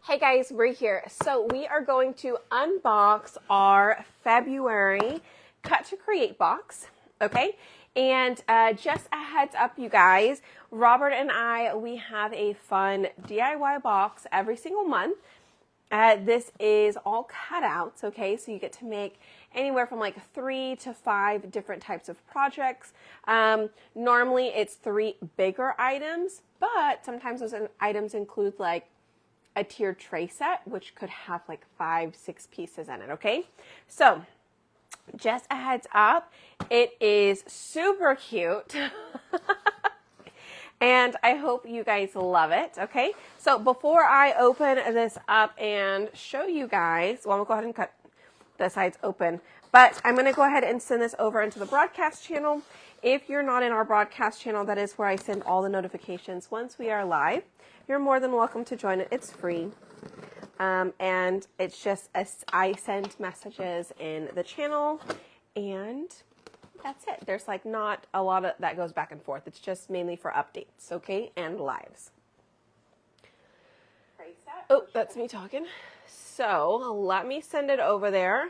Hey guys, we're here. So we are going to unbox our February Cut to Create box, okay? And just a heads up, you guys, Robert and I, we have a fun DIY box every single month. This is all cutouts, okay? So you get to make anywhere from like 3 to 5 different types of projects. Normally it's 3 bigger items, but sometimes those items include like a tiered tray set, which could have like 5-6 pieces in it, okay? So just a heads up, it is super cute. And I hope you guys love it, okay? So before I open this up and show you guys, well, I'm gonna go ahead and cut the sides open, but I'm gonna go ahead and send this over into the broadcast channel. If you're not in our broadcast channel, that is where I send all the notifications once we are live. You're more than welcome to join it. It's free. And it's just I send messages in the channel, and that's it. There's like not a lot of that goes back and forth. It's just mainly for updates, okay, and lives. Oh, that's me talking. So let me send it over there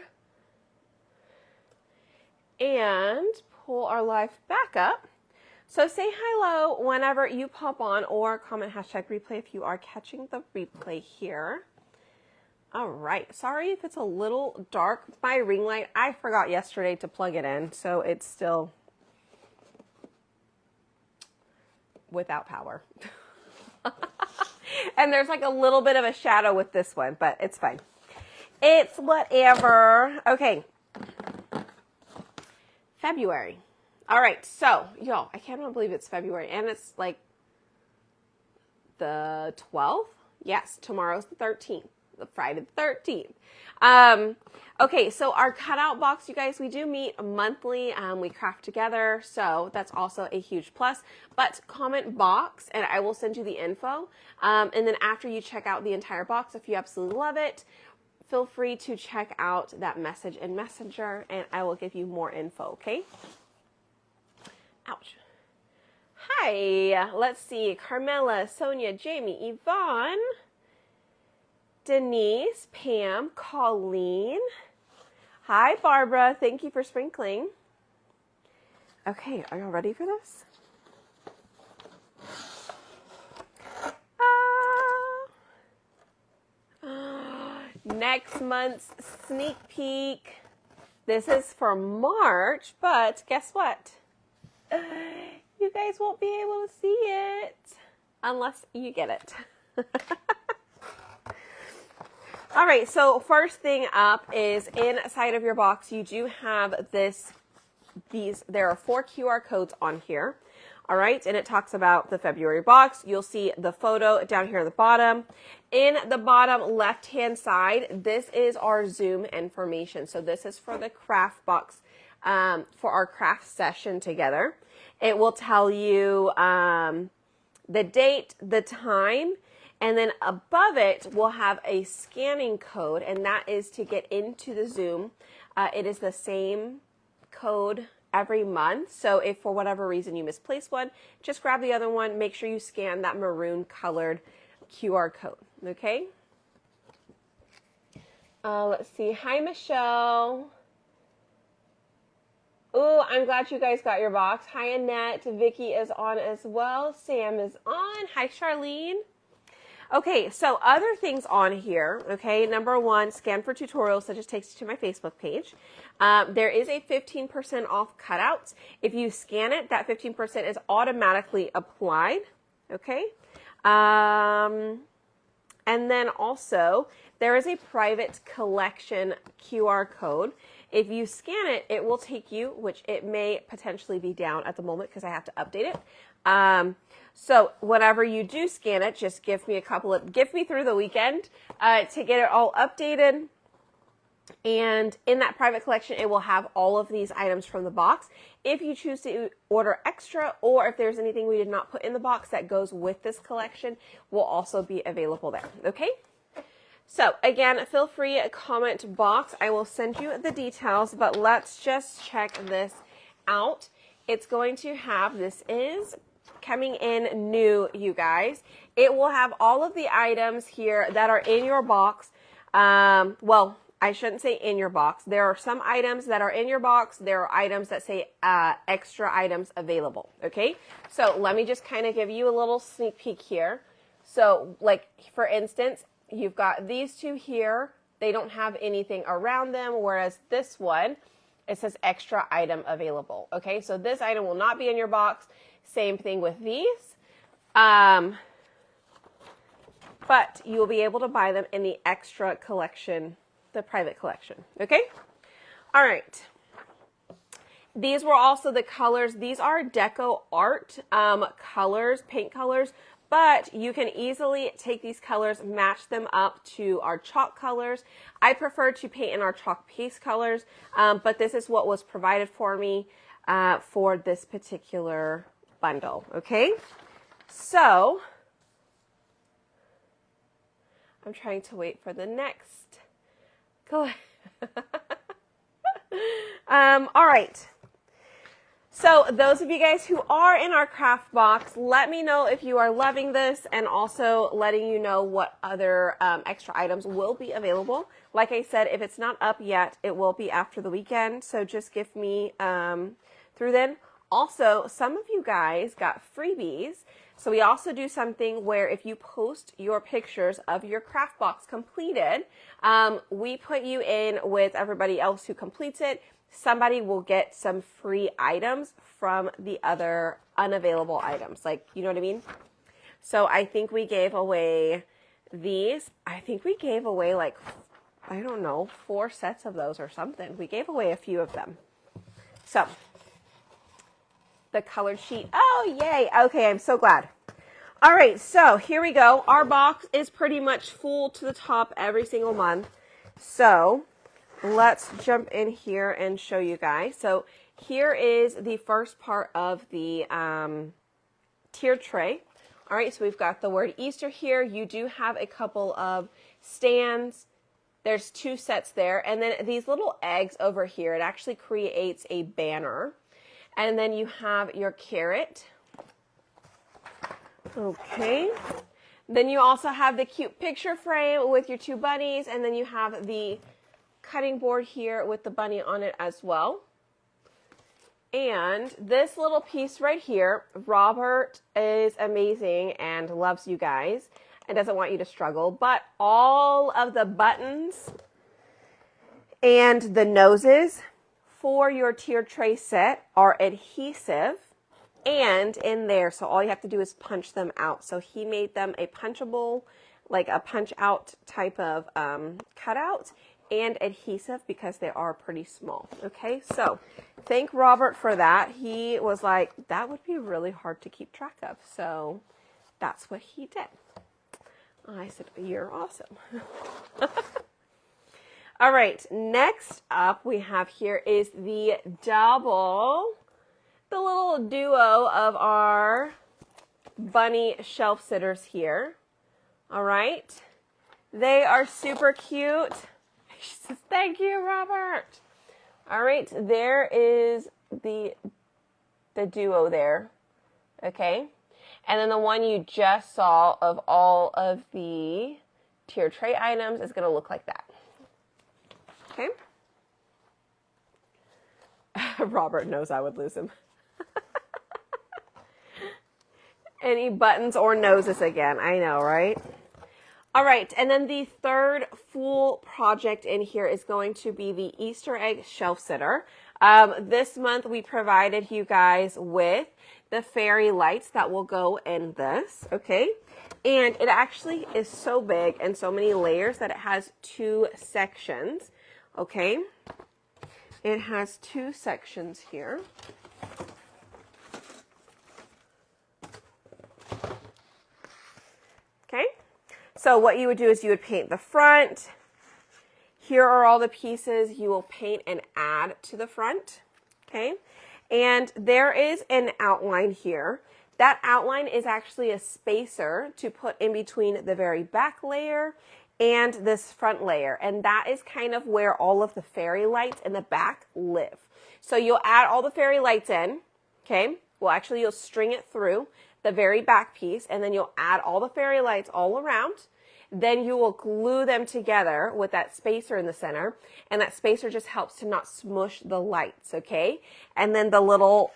and pull our live back up. So say hello whenever you pop on, or comment #replay if you are catching the replay here. All right. Sorry if it's a little dark. My ring light, I forgot yesterday to plug it in, so it's still without power. And there's like a little bit of a shadow with this one, but it's fine. It's whatever. Okay. February. All right. So, y'all, I can't believe it's February, and it's like the 12th. Yes, tomorrow's the 13th. Friday the 13th. Okay, so our cutout box, you guys, we do meet monthly. We craft together, so that's also a huge plus. But comment box, and I will send you the info. And then after you check out the entire box, if you absolutely love it, feel free to check out that message in Messenger, and I will give you more info, okay? Ouch. Hi, let's see, Carmela, Sonia, Jamie, Yvonne, Denise, Pam, Colleen. Hi, Barbara. Thank you for sprinkling. Okay, are y'all ready for this? Next month's sneak peek. This is for March, but guess what? You guys won't be able to see it unless you get it. All right, so first thing up is inside of your box, you do have there are 4 QR codes on here. All right, and it talks about the February box. You'll see the photo down here at the bottom. In the bottom left-hand side, this is our Zoom information. So this is for the craft box, for our craft session together. It will tell you the date, the time, and then above it, we'll have a scanning code, and that is to get into the Zoom. It is the same code every month. So if for whatever reason you misplace one, just grab the other one. Make sure you scan that maroon colored QR code, okay? Let's see. Hi, Michelle. Oh, I'm glad you guys got your box. Hi, Annette. Vicky is on as well. Sam is on. Hi, Charlene. Okay, so other things on here, okay, number 1, scan for tutorials, so just takes you to my Facebook page. There is a 15% off cutouts. If you scan it, that 15% is automatically applied, okay? And then also, there is a private collection QR code. If you scan it, it will take you, which it may potentially be down at the moment because I have to update it. So whenever you do scan it, just give me through the weekend to get it all updated. And in that private collection, it will have all of these items from the box. If you choose to order extra, or if there's anything we did not put in the box that goes with this collection, will also be available there, okay? So again, feel free to comment box. I will send you the details, but let's just check this out. It's going to have, this is coming in new, you guys. It will have all of the items here that are in your box. Well, I shouldn't say in your box. There are some items that are in your box. There are items that say extra items available, okay? So let me just kind of give you a little sneak peek here. So like, for instance, you've got these two here. They don't have anything around them, whereas this one, it says extra item available, okay? So this item will not be in your box. Same thing with these. But you'll be able to buy them in the extra collection, the private collection, okay? All right. These were also the colors. These are Deco Art colors, paint colors, but you can easily take these colors, match them up to our chalk colors. I prefer to paint in our chalk paste colors, but this is what was provided for me for this particular bundle, okay? So, I'm trying to wait for the next. Go ahead. All right. So those of you guys who are in our craft box, let me know if you are loving this, and also letting you know what other extra items will be available. Like I said, if it's not up yet, it will be after the weekend. So just give me through then. Also, some of you guys got freebies. So we also do something where if you post your pictures of your craft box completed, we put you in with everybody else who completes it. Somebody will get some free items from the other unavailable items. Like, you know what I mean? So I think we gave away these. I think we gave away like, I don't know, 4 sets of those or something. We gave away a few of them. So the colored sheet. Oh, yay. Okay, I'm so glad. All right, so here we go. Our box is pretty much full to the top every single month. So let's jump in here and show you guys. So here is the first part of the tiered tray. All right, so we've got the word Easter here. You do have a couple of stands. There's 2 sets there. And then these little eggs over here, it actually creates a banner. And then you have your carrot. Okay. Then you also have the cute picture frame with your 2 bunnies. And then you have the cutting board here with the bunny on it as well. And this little piece right here, Robert is amazing and loves you guys and doesn't want you to struggle, but all of the buttons and the noses for your tiered tray set are adhesive and in there, so all you have to do is punch them out. So he made them a punchable, like a punch out type of cutout, and adhesive because they are pretty small. Okay, so thank Robert for that. He was like, that would be really hard to keep track of. So that's what he did. I said, you're awesome. All right, next up we have here is the double, the little duo of our bunny shelf sitters here. All right, they are super cute. She says, thank you, Robert. All right, there is the duo there, okay? And then the one you just saw of all of the tier tray items is going to look like that, okay? Robert knows I would lose him. Any buttons or noses again, I know, right? All right, and then the third full project in here is going to be the Easter egg shelf sitter. This month we provided you guys with the fairy lights that will go in this, okay? And it actually is so big and so many layers that it has 2 sections, okay? It has 2 sections here. Okay? So what you would do is you would paint the front. Here are all the pieces you will paint and add to the front, okay? And there is an outline here. That outline is actually a spacer to put in between the very back layer and this front layer. And that is kind of where all of the fairy lights in the back live. So you'll add all the fairy lights in, okay? Well, actually you'll string it through. the very back piece, and then you'll add all the fairy lights all around. Then you will glue them together with that spacer in the center, and that spacer just helps to not smush the lights, okay? And then the little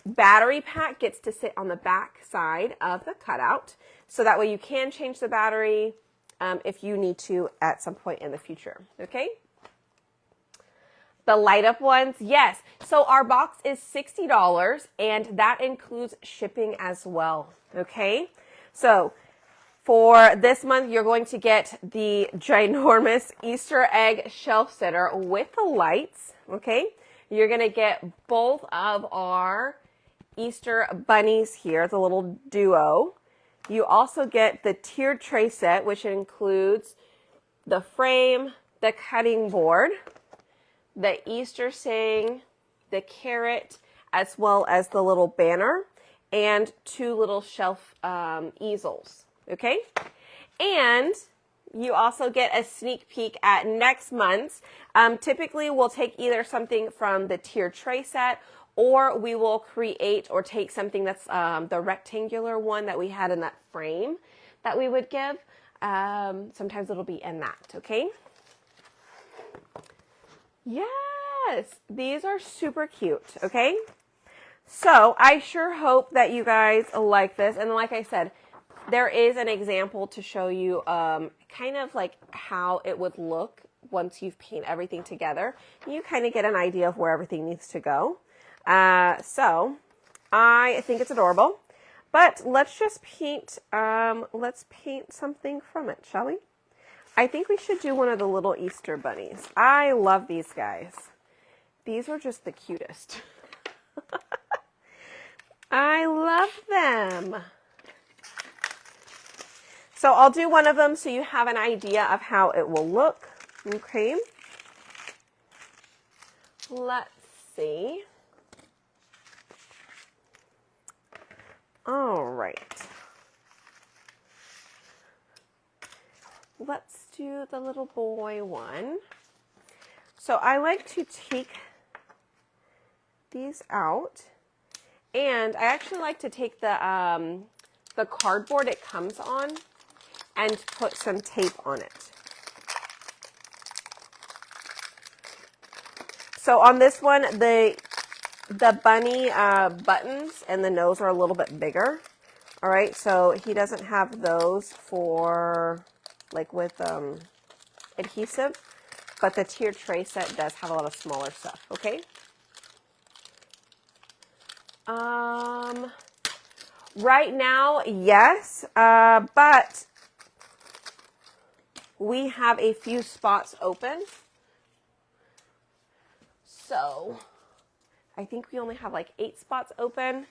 battery pack gets to sit on the back side of the cutout, so that way you can change the battery if you need to at some point in the future, okay? The light up ones, yes. So our box is $60, and that includes shipping as well, okay? So for this month, you're going to get the ginormous Easter egg shelf sitter with the lights, okay? You're going to get both of our Easter bunnies here, the little duo. You also get the tiered tray set, which includes the frame, the cutting board, the Easter saying, the carrot, as well as the little banner, and 2 little shelf easels, okay? And you also get a sneak peek at next month's. Typically, we'll take either something from the tiered tray set, or we will create or take something that's the rectangular one that we had in that frame that we would give. Sometimes it'll be in that, okay? Yes, these are super cute, okay? So I sure hope that you guys like this. And like I said, there is an example to show you kind of like how it would look once you've painted everything together. You kind of get an idea of where everything needs to go. So I think it's adorable, but let's just paint, let's paint something from it, shall we? I think we should do one of the little Easter bunnies. I love these guys. These are just the cutest. I love them. So I'll do one of them so you have an idea of how it will look. Okay. Let's see. All right. Let's do the little boy one. So I like to take these out, and I actually like to take the cardboard it comes on and put some tape on it. So on this one, the bunny buttons and the nose are a little bit bigger. All right, so he doesn't have those for like with adhesive, but the tiered tray set does have a lot of smaller stuff, okay? Right now, yes, but we have a few spots open. So I think we only have like 8 spots open.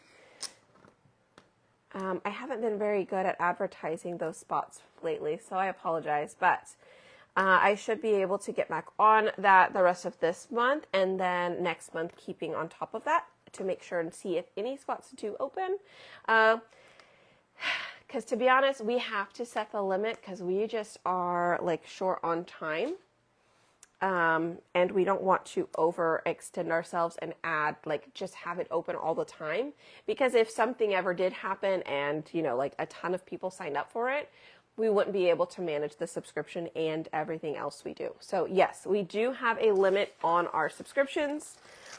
I haven't been very good at advertising those spots lately, so I apologize, but I should be able to get back on that the rest of this month, and then next month keeping on top of that to make sure and see if any spots do open. Because to be honest, we have to set the limit because we just are like short on time. And we don't want to overextend ourselves and just have it open all the time, because if something ever did happen and, you know, like a ton of people signed up for it, we wouldn't be able to manage the subscription and everything else we do. So yes, we do have a limit on our subscriptions,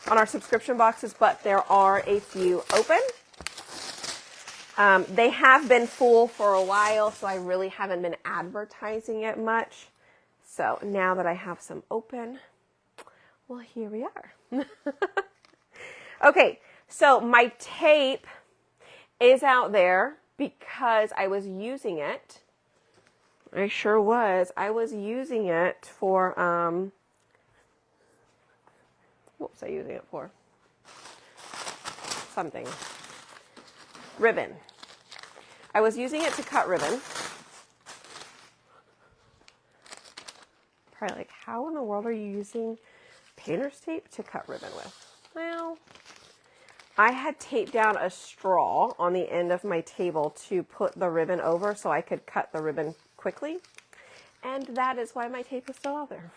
on our subscription boxes, but there are a few open. They have been full for a while, so I really haven't been advertising it much. So now that I have some open, well, here we are. Okay, so my tape is out there because I was using it. I sure was. I was using it for, what was I using it for? Something. Ribbon. I was using it to cut ribbon. Probably like, how in the world are you using painter's tape to cut ribbon with? Well, I had taped down a straw on the end of my table to put the ribbon over so I could cut the ribbon quickly. And that is why my tape is still out there.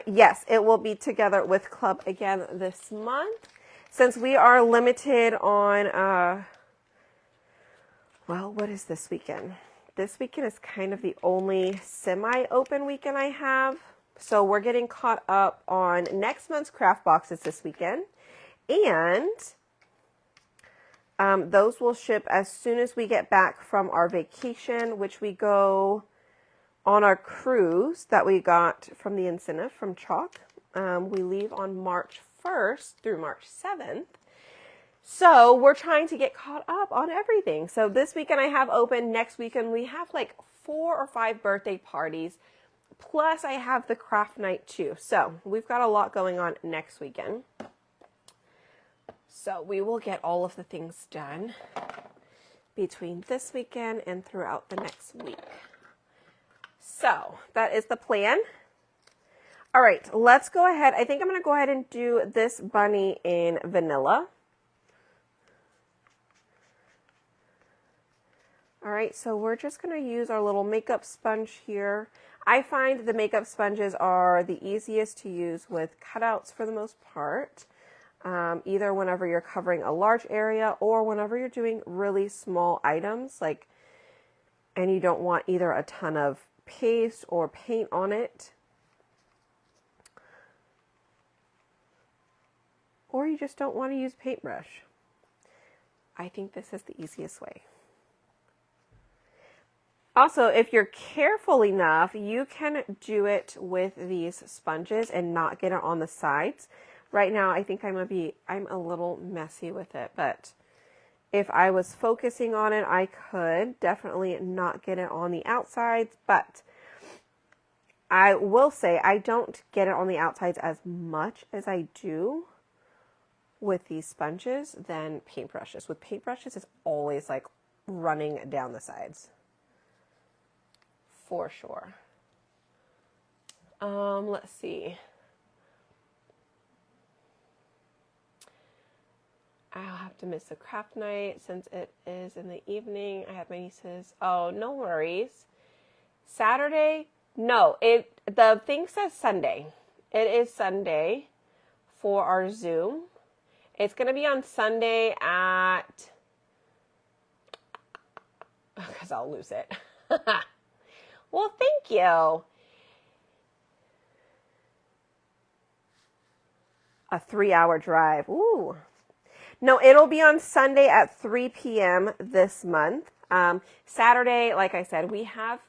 Yes, it will be together with Club again this month. since we are limited on, well, what is this weekend? This weekend is kind of the only semi-open weekend I have. So we're getting caught up on next month's craft boxes this weekend. And those will ship as soon as we get back from our vacation, which we go on our cruise that we got from the incentive from Chalk. We leave on March 1st through March 7th. So we're trying to get caught up on everything. So this weekend I have open. Next weekend we have like 4 or 5 birthday parties. Plus I have the craft night too. So we've got a lot going on next weekend. So we will get all of the things done between this weekend and throughout the next week. So that is the plan. All right, let's go ahead. I think I'm going to go ahead and do this bunny in vanilla. All right, so we're just going to use our little makeup sponge here. I find the makeup sponges are the easiest to use with cutouts for the most part. Either whenever you're covering a large area or whenever you're doing really small items, like, and you don't want either a ton of paste or paint on it, or you just don't want to use paintbrush. I think this is the easiest way. Also, if you're careful enough, you can do it with these sponges and not get it on the sides. Right now, I think I'm a little messy with it, but if I was focusing on it, I could definitely not get it on the outsides, but I will say I don't get it on the outsides as much as I do with these sponges than paintbrushes. With paintbrushes, it's always like running down the sides. For sure. Let's see. I'll have to miss the craft night since it is in the evening. I have my nieces. Oh, no worries. Saturday? No, the thing says Sunday. It is Sunday for our Zoom. It's going to be on Sunday at, because I'll lose it. Well, thank you. A 3-hour drive. Ooh. No, it'll be on Sunday at 3 p.m. this month. Saturday, like I said, we have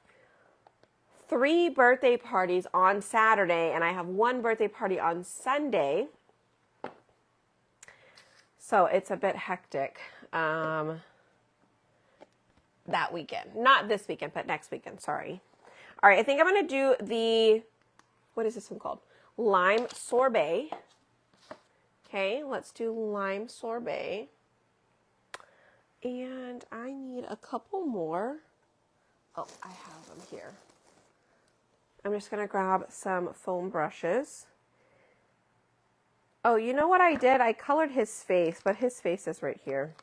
3 birthday parties on Saturday, and I have 1 birthday party on Sunday. So it's a bit hectic that weekend. Not this weekend, but next weekend, sorry. All right, I think I'm going to do the, what is this one called? Lime sorbet. Okay, let's do lime sorbet. And I need a couple more. Oh, I have them here. I'm just going to grab some foam brushes. Oh, you know what I did? I colored his face, but his face is right here.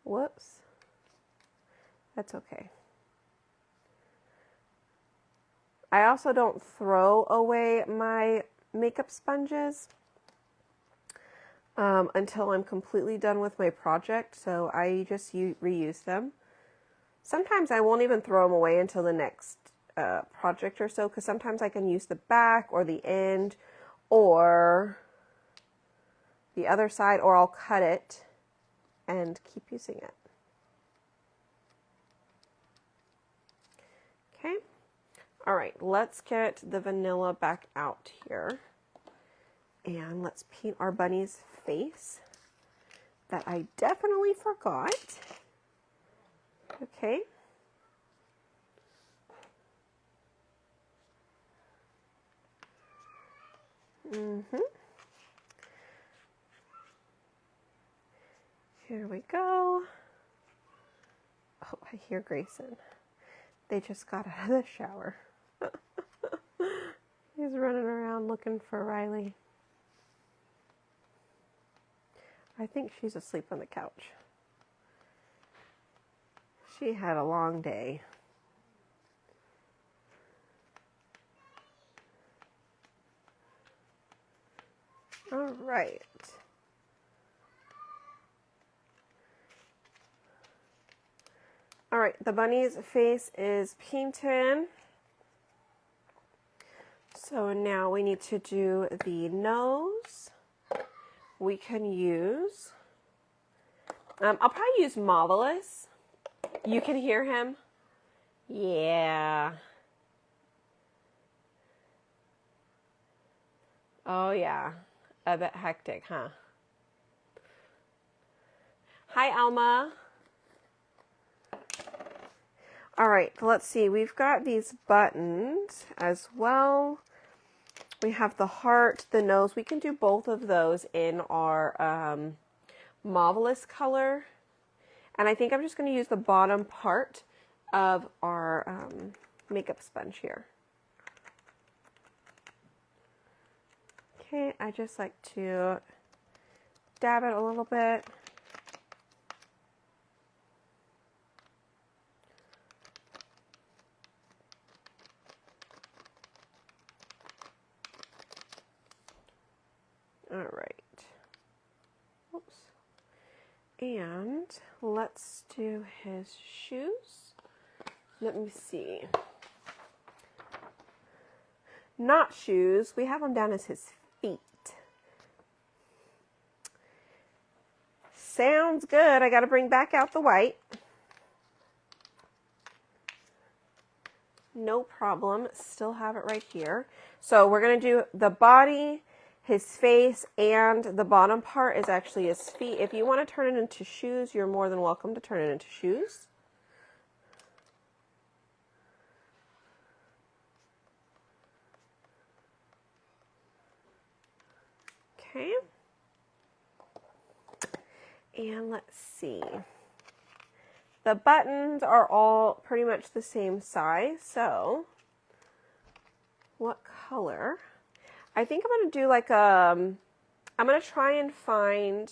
Whoops. That's okay. I also don't throw away my makeup sponges until I'm completely done with my project, so I just reuse them. Sometimes I won't even throw them away until the next project or so, because sometimes I can use the back or the end or the other side, or I'll cut it and keep using it. Okay. All right, let's get the vanilla back out here. And let's paint our bunny's face that I definitely forgot. Okay. Here we go. Oh, I hear Grayson. They just got out of the shower. He's running around looking for Riley. I think she's asleep on the couch. She had a long day. All right. All right, the bunny's face is painted. So now we need to do the nose. We can use, I'll probably use Marvelous. You can hear him? Yeah. Oh yeah, a bit hectic, huh? Hi, Alma. All right, let's see. We've got these buttons as well. We have the heart, the nose. We can do both of those in our Marvelous color. And I think I'm just going to use the bottom part of our makeup sponge here. Okay, I just like to dab it a little bit. All right. Oops. And let's do his shoes. Let me see. Not shoes. We have them down as his feet. Sounds good. I got to bring back out the white. No problem. Still have it right here. So we're going to do the body, his face, and the bottom part is actually his feet. If you want to turn it into shoes, you're more than welcome to turn it into shoes. Okay. And let's see. The buttons are all pretty much the same size. So what color? I think I'm going to do like I'm going to try and find,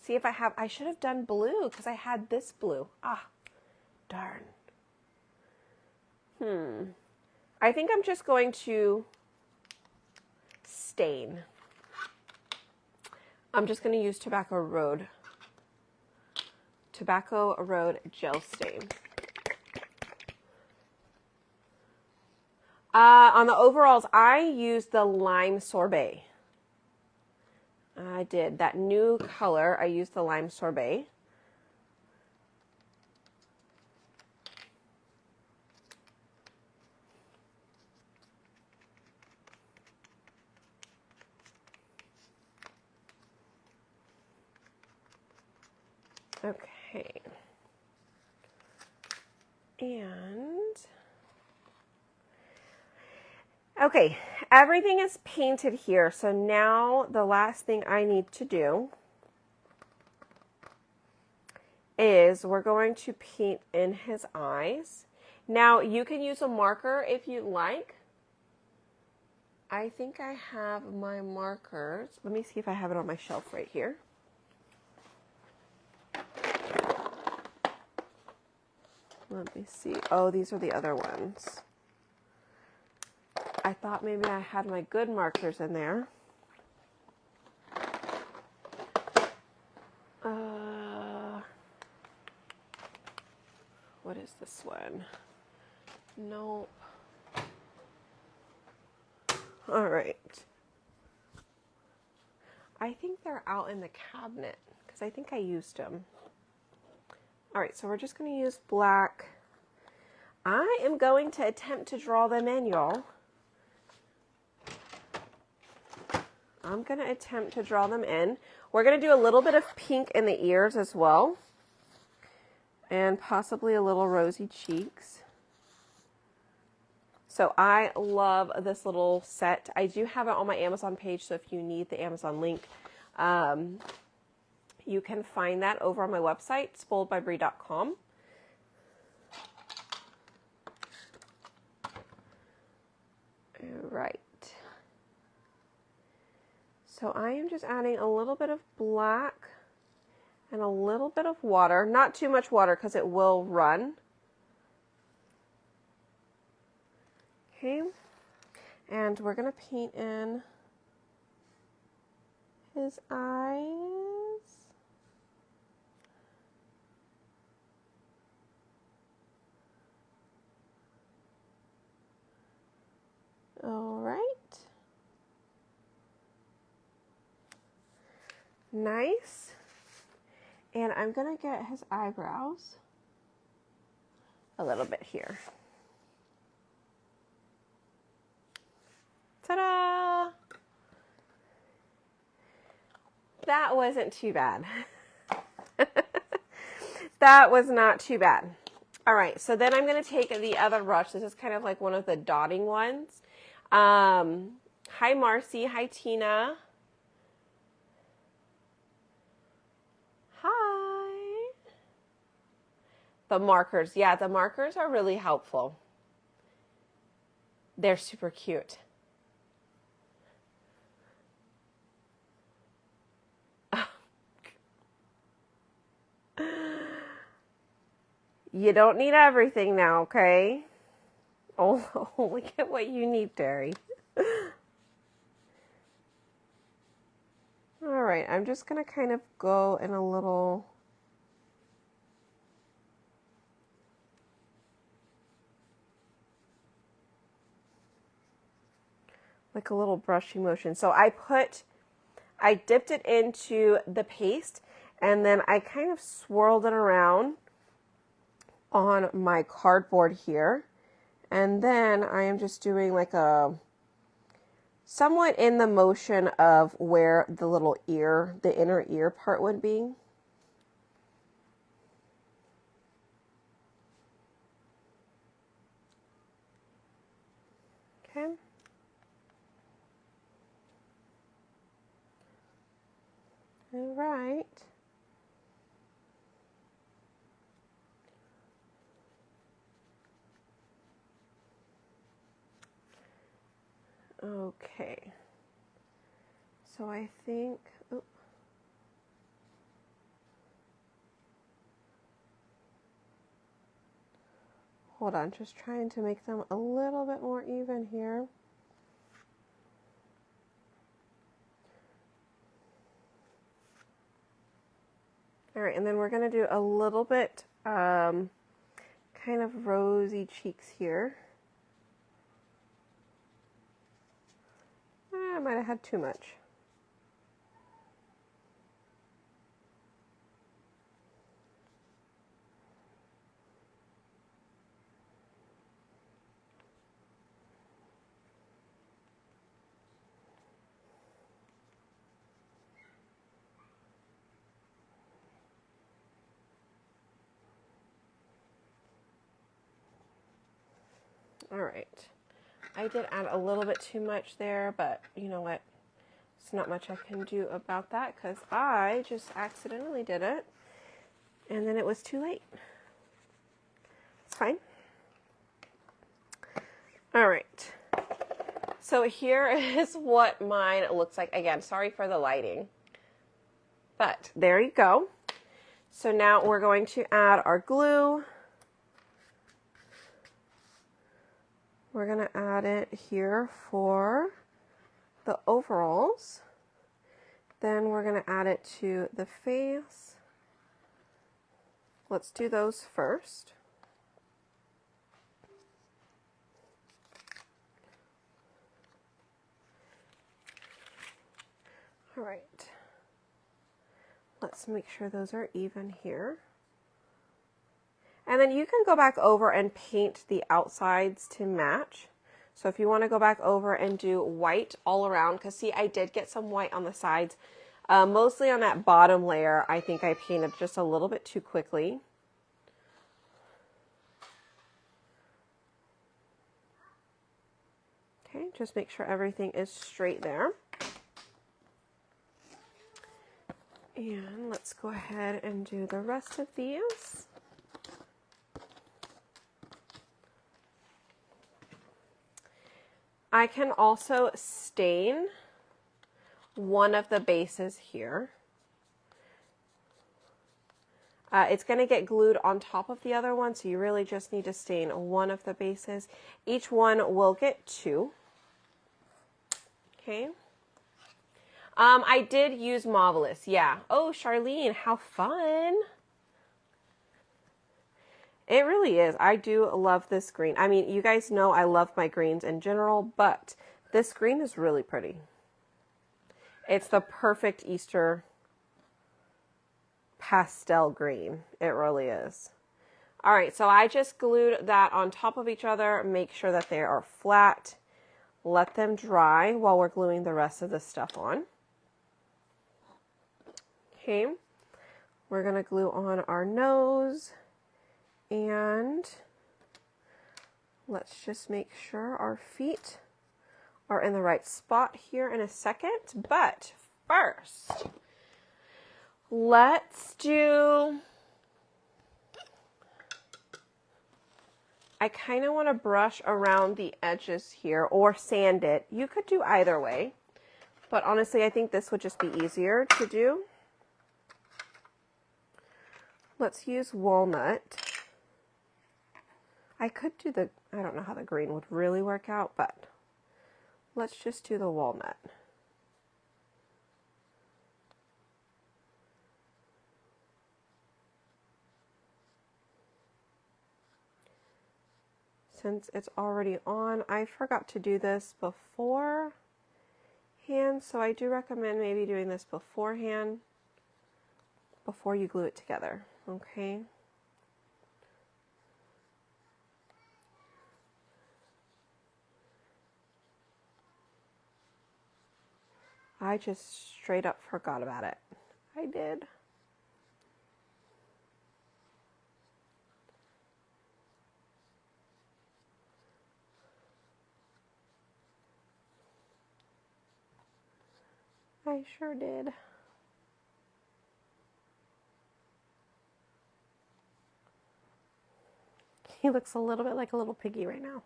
see if I should have done blue because I had this blue. Ah, darn. I think I'm just going to stain. I'm just going to use Tobacco Road gel stain. On the overalls, I used the Lime Sorbet. I did. That new color, I used the Lime Sorbet. Okay. Okay, everything is painted here. So now the last thing I need to do is we're going to paint in his eyes. Now you can use a marker if you like. I think I have my markers. Let me see if I have it on my shelf right here. Let me see. Oh, these are the other ones. I thought maybe I had my good markers in there. What is this one? Nope. All right. I think they're out in the cabinet because I think I used them. All right, so we're just going to use black. I am going to attempt to draw them in, y'all. I'm going to attempt to draw them in. We're going to do a little bit of pink in the ears as well. And possibly a little rosy cheeks. So I love this little set. I do have it on my Amazon page, so if you need the Amazon link, you can find that over on my website, spoiledbybrie.com. All right. So I am just adding a little bit of black and a little bit of water. Not too much water because it will run. Okay. And we're going to paint in his eyes. All right. Nice. And I'm going to get his eyebrows a little bit here. Ta-da! That wasn't too bad. That was not too bad. All right, so then I'm going to take the other brush. This is kind of like one of the dotting ones. Hi, Marcy. Hi, Tina. Hi. The markers. Yeah, the markers are really helpful. They're super cute. You don't need everything now, okay? Oh, look at what you need, Terry. All right, I'm just going to kind of go in a little... like a little brushing motion. So I dipped it into the paste, and then I kind of swirled it around on my cardboard here. And then I am just doing like a somewhat in the motion of where the little ear, the inner ear part would be. Okay. All right. Okay. So I think, oops. Hold on, just trying to make them a little bit more even here. All right, and then we're going to do a little bit kind of rosy cheeks here. I might have had too much. All right. I did add a little bit too much there, but you know what? There's not much I can do about that because I just accidentally did it and then it was too late. It's fine. All right. So here is what mine looks like. Again, sorry for the lighting, but there you go. So now we're going to add our glue. We're going to add it here for the overalls. Then we're going to add it to the face. Let's do those first. All right. Let's make sure those are even here. And then you can go back over and paint the outsides to match. So if you want to go back over and do white all around, because see, I did get some white on the sides. Mostly on that bottom layer, I think I painted just a little bit too quickly. Okay, just make sure everything is straight there. And let's go ahead and do the rest of these. I can also stain one of the bases here. It's going to get glued on top of the other one, so you really just need to stain one of the bases. Each one will get 2. Okay. I did use Marvelous, yeah. Oh, Charlene, how fun. It really is. I do love this green. I mean, you guys know I love my greens in general, but this green is really pretty. It's the perfect Easter pastel green. It really is. All right, so I just glued that on top of each other. Make sure that they are flat. Let them dry while we're gluing the rest of the stuff on. Okay, we're gonna glue on our nose, and let's just make sure our feet are in the right spot here in a second. But first, let's do, I kind of want to brush around the edges here or sand it. You could do either way, but honestly, I think this would just be easier to do. Let's use walnut. I could do the, I don't know how the green would really work out, but let's just do the walnut. Since it's already on, I forgot to do this beforehand, so I do recommend maybe doing this beforehand, before you glue it together, okay? I just straight up forgot about it. I did. I sure did. He looks a little bit like a little piggy right now.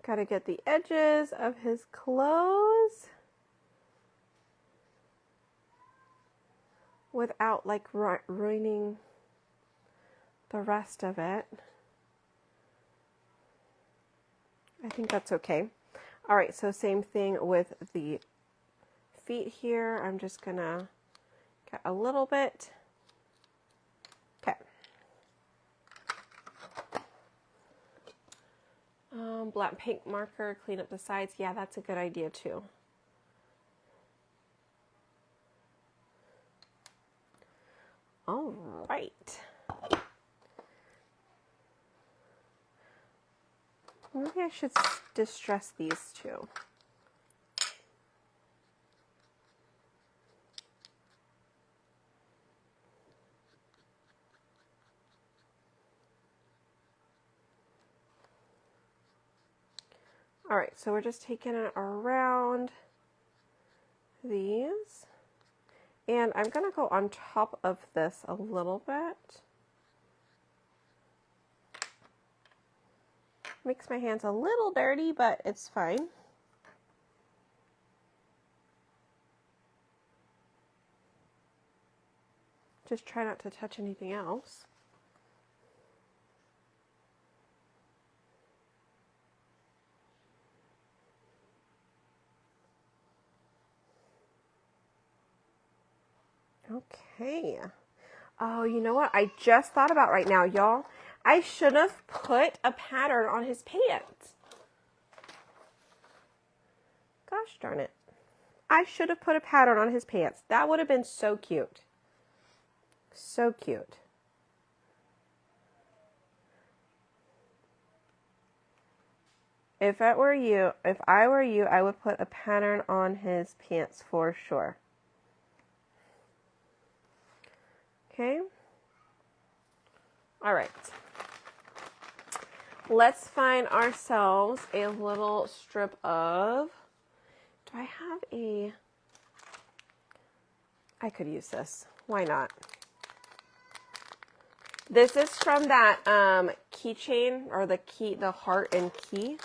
Got to get the edges of his clothes without like ruining the rest of it. I think that's okay. All right, so same thing with the feet here. I'm just gonna get a little bit. Okay. Black pink marker, clean up the sides. Yeah, that's a good idea too. All right. Maybe I should distress these two. All right, so we're just taking it around these. And I'm gonna go on top of this a little bit. Makes my hands a little dirty, but it's fine. Just try not to touch anything else. Okay. Oh, you know what I just thought about right now, y'all? I should have put a pattern on his pants. Gosh darn it. I should have put a pattern on his pants. That would have been so cute. So cute. If I were you, I would put a pattern on his pants for sure. Okay. All right. Let's find ourselves a little strip of, do I have a, I could use this. Why not? This is from that keychain, or the heart and key.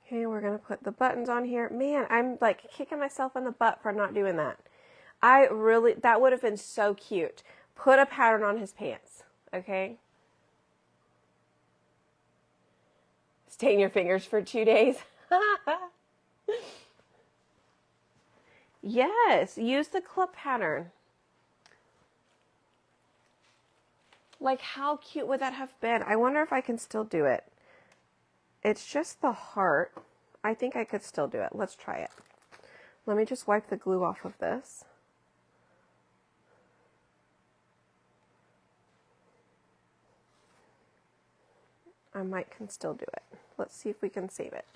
Okay, we're going to put the buttons on here. Man, I'm like kicking myself in the butt for not doing that. That would have been so cute. Put a pattern on his pants, okay? Stain your fingers for 2 days. Yes, use the clip pattern. Like, how cute would that have been? I wonder if I can still do it. It's just the heart. I think I could still do it. Let's try it. Let me just wipe the glue off of this. I might can still do it. Let's see if we can save it.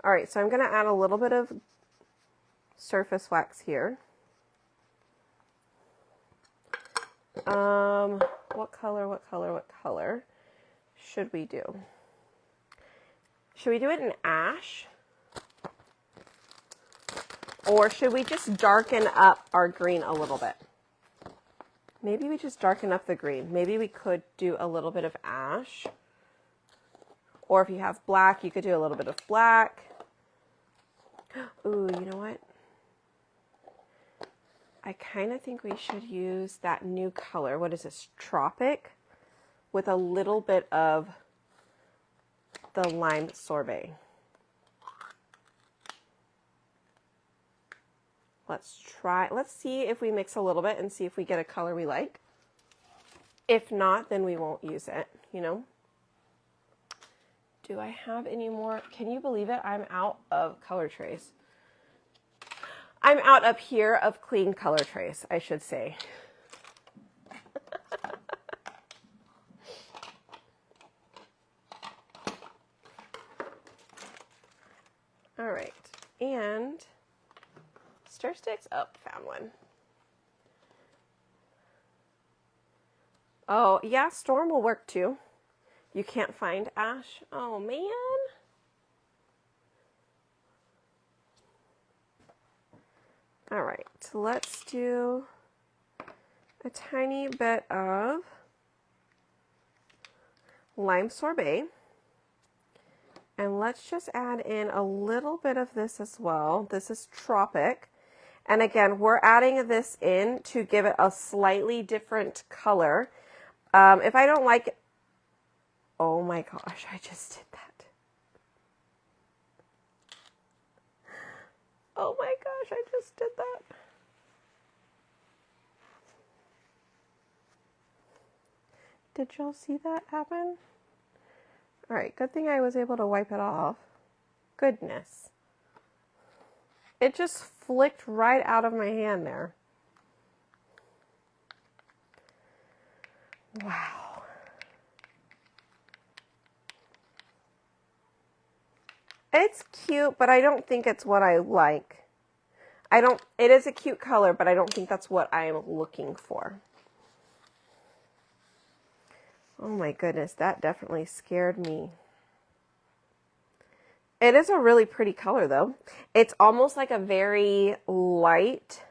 All right, so I'm going to add a little bit of surface wax here. What color should we do? Should we do it in ash? Or should we just darken up our green a little bit? Maybe we just darken up the green. Maybe we could do a little bit of ash. Or if you have black, you could do a little bit of black. Ooh, you know what? I kind of think we should use that new color. What is this? Tropic, with a little bit of the lime sorbet. Let's see if we mix a little bit and see if we get a color we like. If not, then we won't use it, you know? Do I have any more? Can you believe it? I'm out of color trays. I'm out up here of clean color trays, I should say. All right, and stir sticks. Oh, found one. Oh, yeah, storm will work too. You can't find ash? Oh, man. All right, let's do a tiny bit of lime sorbet. And let's just add in a little bit of this as well. This is Tropic. And again, we're adding this in to give it a slightly different color. If I don't like it, oh my gosh, I just did that. Oh my gosh, I just did that. Did y'all see that happen? All right, good thing I was able to wipe it off. Goodness. It just flicked right out of my hand there. Wow. It's cute, but I don't think it's what I like. It is a cute color, but I don't think that's what I am looking for. Oh my goodness, that definitely scared me. It is a really pretty color though. It's almost like a very light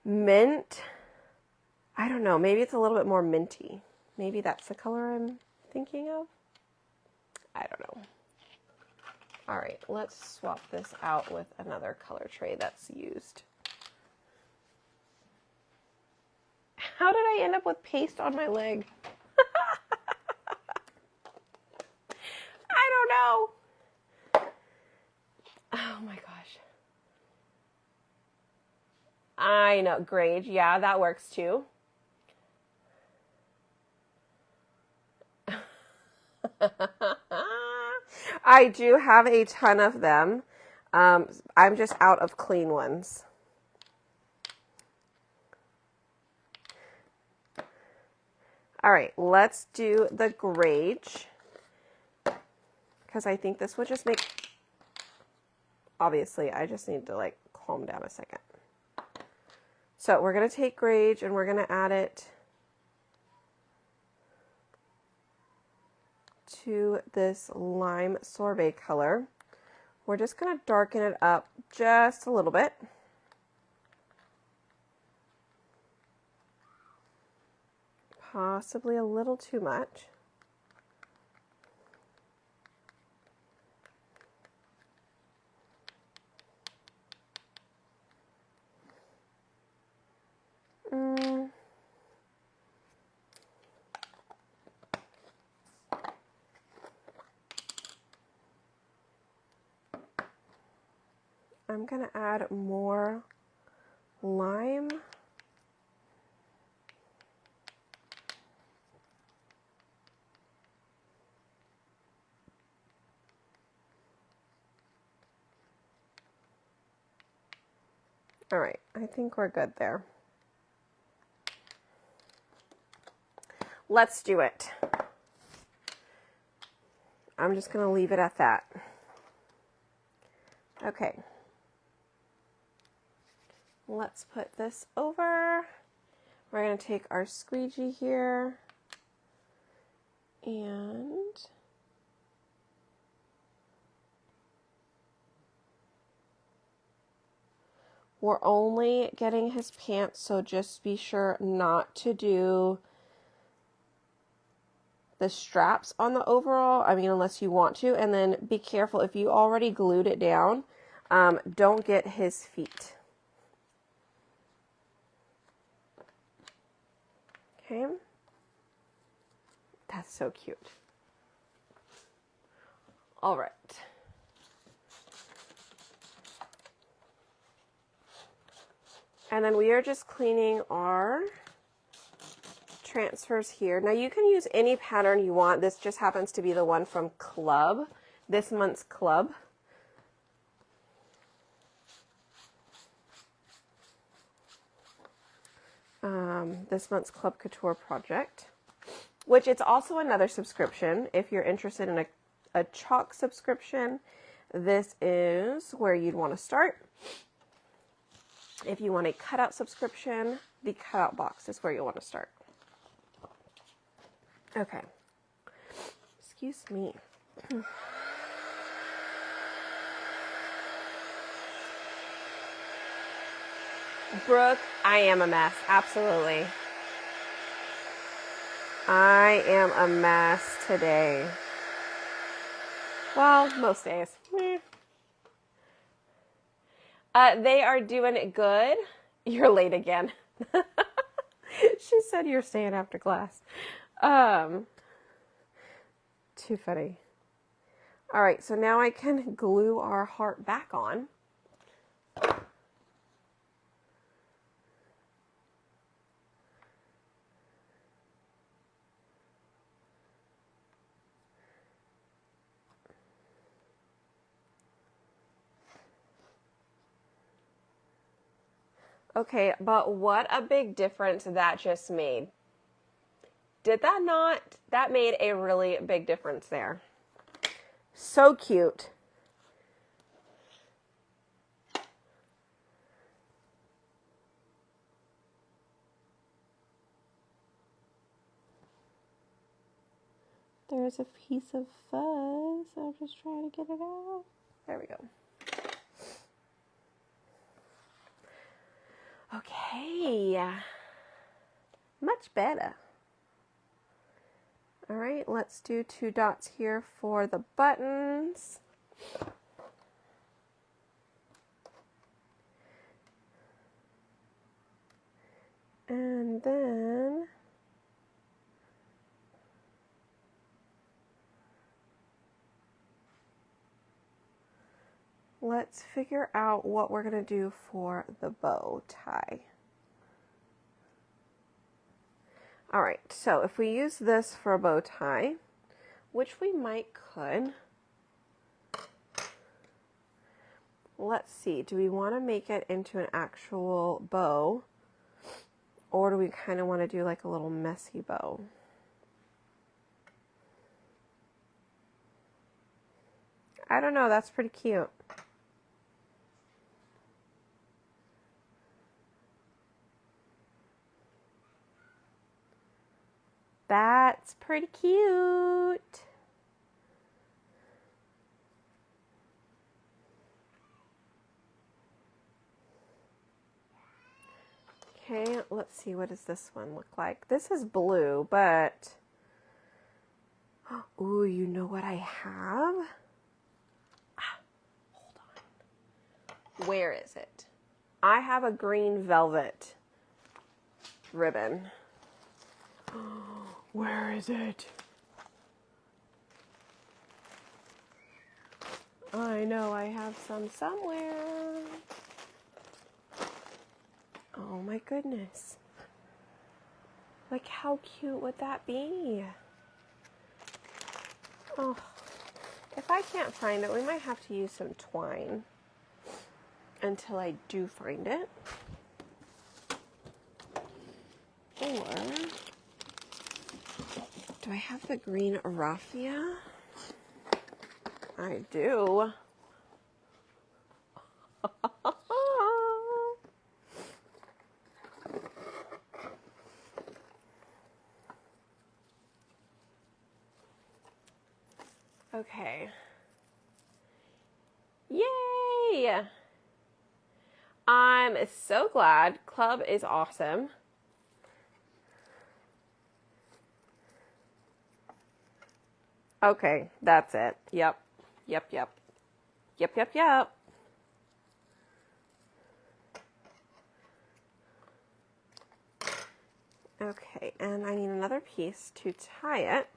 mint. I don't know, maybe it's a little bit more minty. Maybe that's the color I'm thinking of. I don't know. All right, let's swap this out with another color tray that's used. How did I end up with paste on my leg? I don't know. Oh my gosh. I know, great. Yeah, that works too. I do have a ton of them. I'm just out of clean ones. All right, let's do the grage, because I think this would just make, obviously, I just need to like calm down a second. So we're going to take grage and we're going to add it to this lime sorbet color. We're just going to darken it up just a little bit. Possibly a little too much. I'm going to add more lime. All right, I think we're good there. Let's do it. I'm just going to leave it at that. Okay. Let's put this over. We're going to take our squeegee here and we're only getting his pants, so just be sure not to do the straps on the overall, I mean, unless you want to, and then be careful if you already glued it down, don't get his feet. Okay, that's so cute. All right. And then we are just cleaning our transfers here. Now you can use any pattern you want. This just happens to be the one from Club, this month's Club. This month's Club Couture project, which it's also another subscription. If you're interested in a chalk subscription, this is where you'd want to start. If you want a cutout subscription, the cutout box is where you'll want to start. Okay. Excuse me. Brooke, I am a mess. Absolutely. I am a mess today. Well, most days. They are doing it good. You're late again. She said you're staying after class. Too funny. All right, so now I can glue our heart back on. Okay, but what a big difference that just made. Did that not? That made a really big difference there. So cute. There's a piece of fuzz. I'm just trying to get it out. There we go. Okay. Much better. All right, let's do 2 dots here for the buttons. And then let's figure out what we're going to do for the bow tie. All right, so if we use this for a bow tie, which we could, let's see, do we want to make it into an actual bow, or do we kind of want to do like a little messy bow? I don't know, that's pretty cute. That's pretty cute. Okay, let's see, what does this one look like? This is blue, but ooh, you know what I have? Hold on. Where is it? I have a green velvet ribbon. Where is it? I know I have some somewhere. Oh my goodness. Like, how cute would that be? Oh, if I can't find it, we might have to use some twine until I do find it. Or, do I have the green raffia? I do. Okay. Yay! I'm so glad. Club is awesome. Okay, that's it. Yep. Yep, yep. Yep, yep, yep. Okay, and I need another piece to tie it.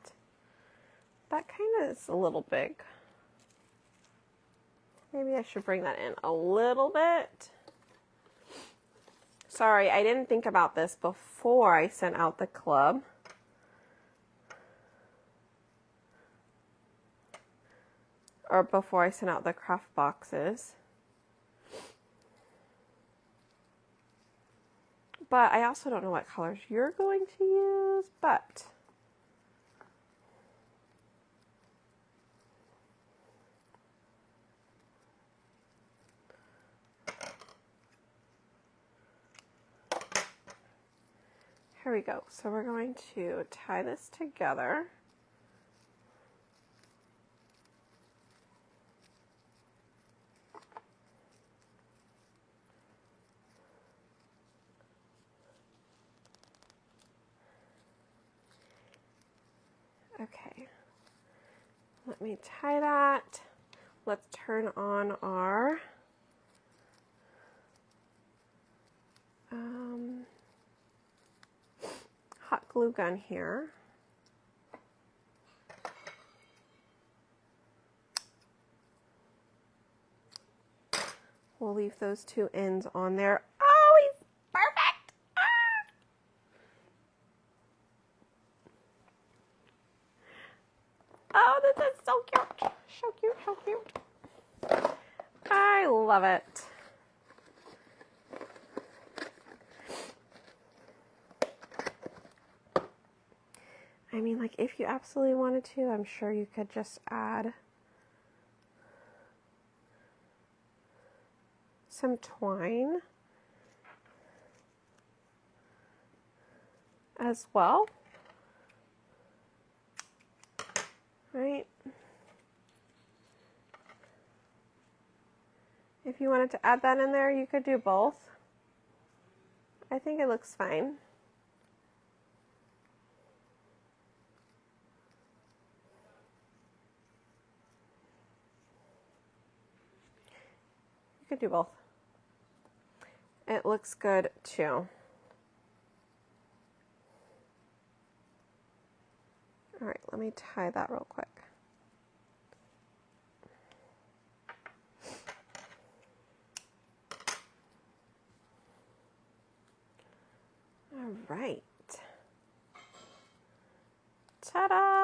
That kind of is a little big. Maybe I should bring that in a little bit. Sorry, I didn't think about this before I sent out the club. Or before I sent out the craft boxes. But I also don't know what colors you're going to use, but here we go. So we're going to tie this together. Okay, let me tie that. Let's turn on our hot glue gun here. We'll leave those two ends on there. Oh, he's perfect! Ah! Oh, this is so cute. So cute, so cute. I love it. I mean, like, if you absolutely wanted to, I'm sure you could just add some twine as well, right? If you wanted to add that in there, you could do both. I think it looks fine. You could do both. It looks good too. All right, let me tie that real quick. All right. Ta-da!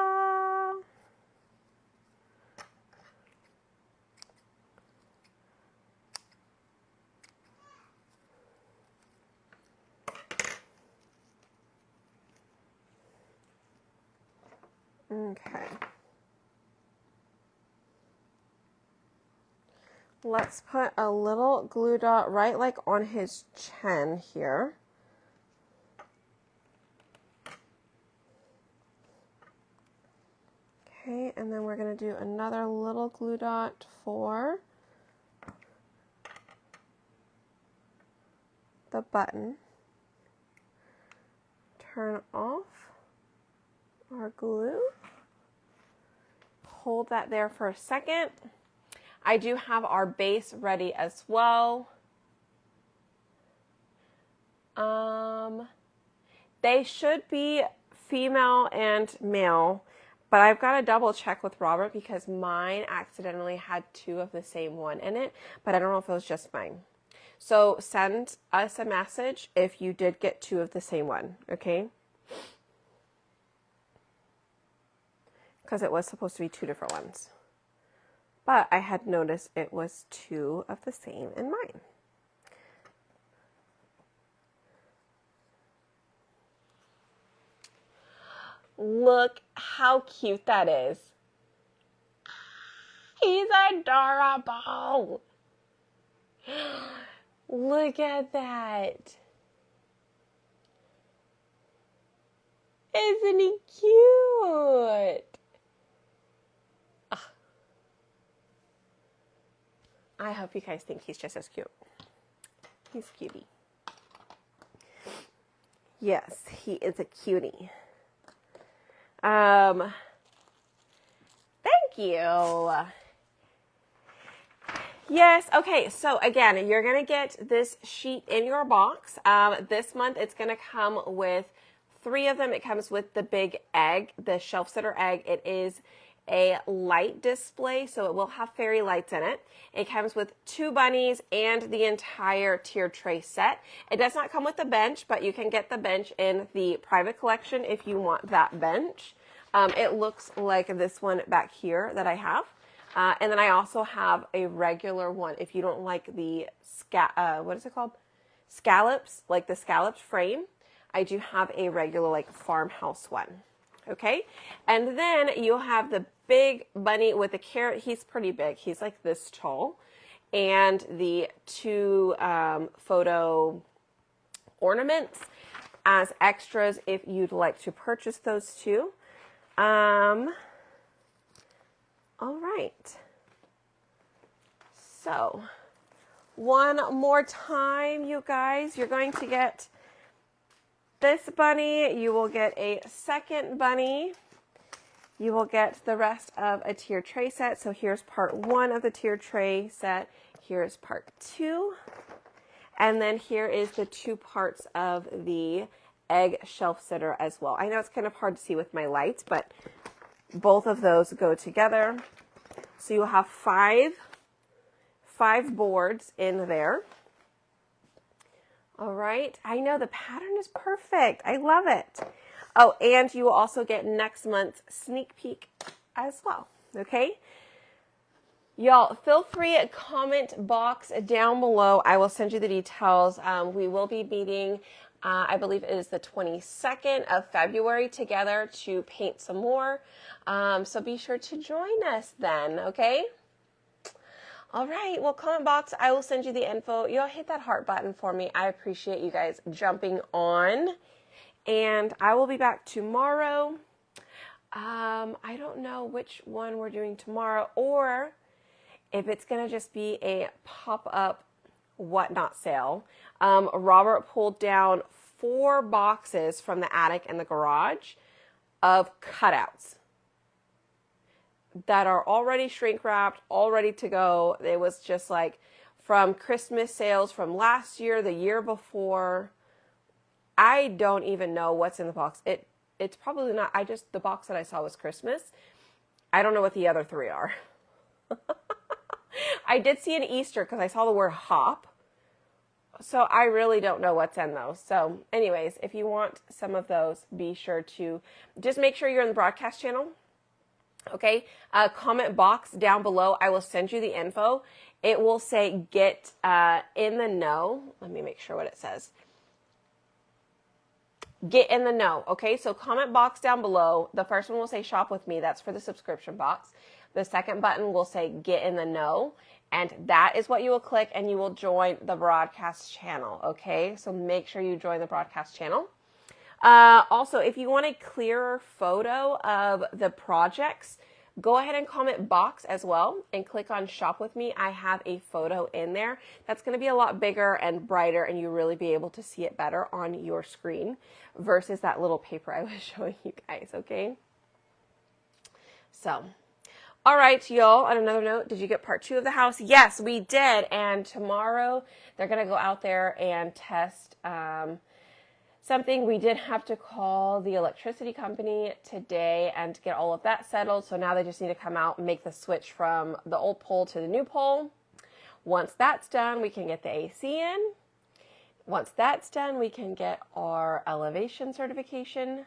Okay. Let's put a little glue dot right like on his chin here. Okay, and then we're going to do another little glue dot for the button. Turn off our glue. Hold that there for a second. I do have our base ready as well. They should be female and male, but I've got to double check with Robert because mine accidentally had two of the same one in it, but I don't know if it was just mine. So send us a message if you did get 2 of the same one, okay? Because it was supposed to be 2 different ones. But I had noticed it was 2 of the same in mine. Look how cute that is. He's adorable. Look at that. Isn't he cute? I hope you guys think he's just as cute. He's a cutie. Yes, he is a cutie. Thank you. Yes, okay, so again, you're going to get this sheet in your box. This month, it's going to come with 3 of them. It comes with the big egg, the shelf sitter egg. It is a light display, so it will have fairy lights in it. It comes with 2 bunnies and the entire tiered tray set. It does not come with the bench, but you can get the bench in the private collection if you want that bench. It looks like this one back here that I have. And then I also have a regular one if you don't like the, what is it called? Scallops, like the scalloped frame. I do have a regular like farmhouse one. Okay, and then you'll have the big bunny with the carrot. He's pretty big. He's like this tall. And the 2 photo ornaments as extras if you'd like to purchase those 2. All right. So, one more time, you guys, you're going to get this bunny, you will get a second bunny, you will get the rest of a tiered tray set. So here's part 1 of the tiered tray set, here's part 2, and then here is the 2 parts of the egg shelf sitter as well. I know it's kind of hard to see with my lights, but both of those go together. So you'll have 5 boards in there. All right, I know the pattern is perfect. I love it. Oh, and you will also get next month's sneak peek as well, okay? Y'all, feel free to comment box down below. I will send you the details. We will be meeting, I believe it is the 22nd of February together to paint some more. So be sure to join us then, okay? All right, well, comment box, I will send you the info. Y'all hit that heart button for me. I appreciate you guys jumping on. And I will be back tomorrow. I don't know which one we're doing tomorrow or if it's going to just be a pop-up whatnot sale. Robert pulled down 4 boxes from the attic and the garage of cutouts that are already shrink wrapped, all ready to go. It was just like from Christmas sales from last year, the year before. I don't even know what's in the box. It's probably not, the box that I saw was Christmas. I don't know what the other 3 are. I did see an Easter because I saw the word hop. So I really don't know what's in those. So anyways, if you want some of those, be sure to just make sure you're in the broadcast channel. Okay, comment box down below. I will send you the info. It will say get in the know. Let me make sure what it says. Get in the know. Okay, so comment box down below. The first one will say shop with me. That's for the subscription box. The second button will say get in the know. And that is what you will click and you will join the broadcast channel. Okay, so make sure you join the broadcast channel. Also, if you want a clearer photo of the projects, go ahead and comment box as well and click on shop with me. I have a photo in there that's going to be a lot bigger and brighter and you really be able to see it better on your screen versus that little paper I was showing you guys, okay? So, all right, y'all, on another note, did you get part 2 of the house? Yes, we did. And tomorrow they're going to go out there and test something. We did have to call the electricity company today and get all of that settled. So now they just need to come out and make the switch from the old pole to the new pole. Once that's done, we can get the AC in. Once that's done, we can get our elevation certification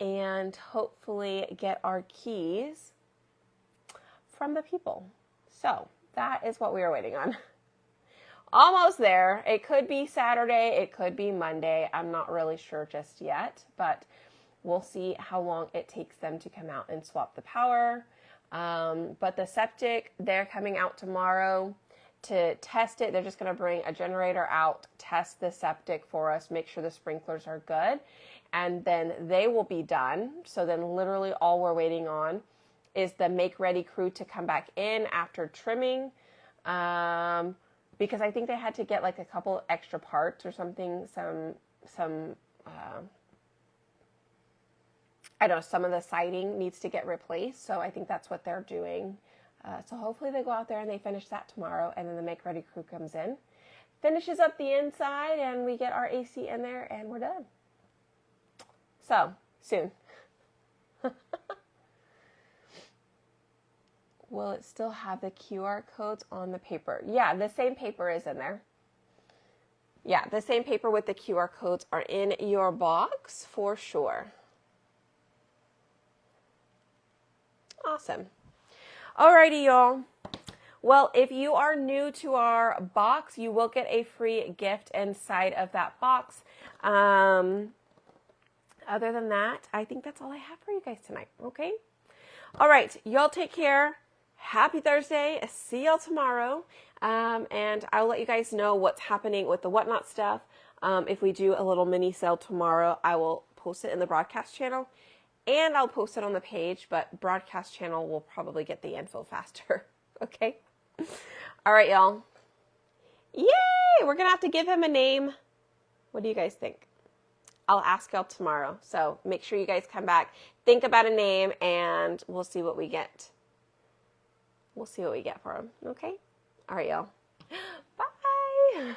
and hopefully get our keys from the people. So that is what we are waiting on. Almost there. It could be Saturday. It could be Monday. I'm not really sure just yet, but we'll see how long it takes them to come out and swap the power. But the septic, they're coming out tomorrow to test it. They're just going to bring a generator out, test the septic for us, make sure the sprinklers are good, and then they will be done. So then literally all we're waiting on is the make ready crew to come back in after trimming, because I think they had to get like a couple extra parts or something, I don't know, some of the siding needs to get replaced, so I think that's what they're doing. So hopefully they go out there and they finish that tomorrow, and then the make ready crew comes in, finishes up the inside, and we get our AC in there, and we're done. So, soon. Will it still have the QR codes on the paper? Yeah, the same paper is in there. Yeah, the same paper with the QR codes are in your box for sure. Awesome. Alrighty, y'all. Well, if you are new to our box, you will get a free gift inside of that box. Other than that, I think that's all I have for you guys tonight, okay? All right, y'all take care. Happy Thursday. See y'all tomorrow. And I'll let you guys know what's happening with the whatnot stuff. If we do a little mini sale tomorrow, I will post it in the broadcast channel. And I'll post it on the page, but broadcast channel will probably get the info faster. Okay? All right, y'all. Yay! We're going to have to give him a name. What do you guys think? I'll ask y'all tomorrow. So make sure you guys come back, think about a name, and we'll see what we get. We'll see what we get for him. Okay? All right, y'all. Bye!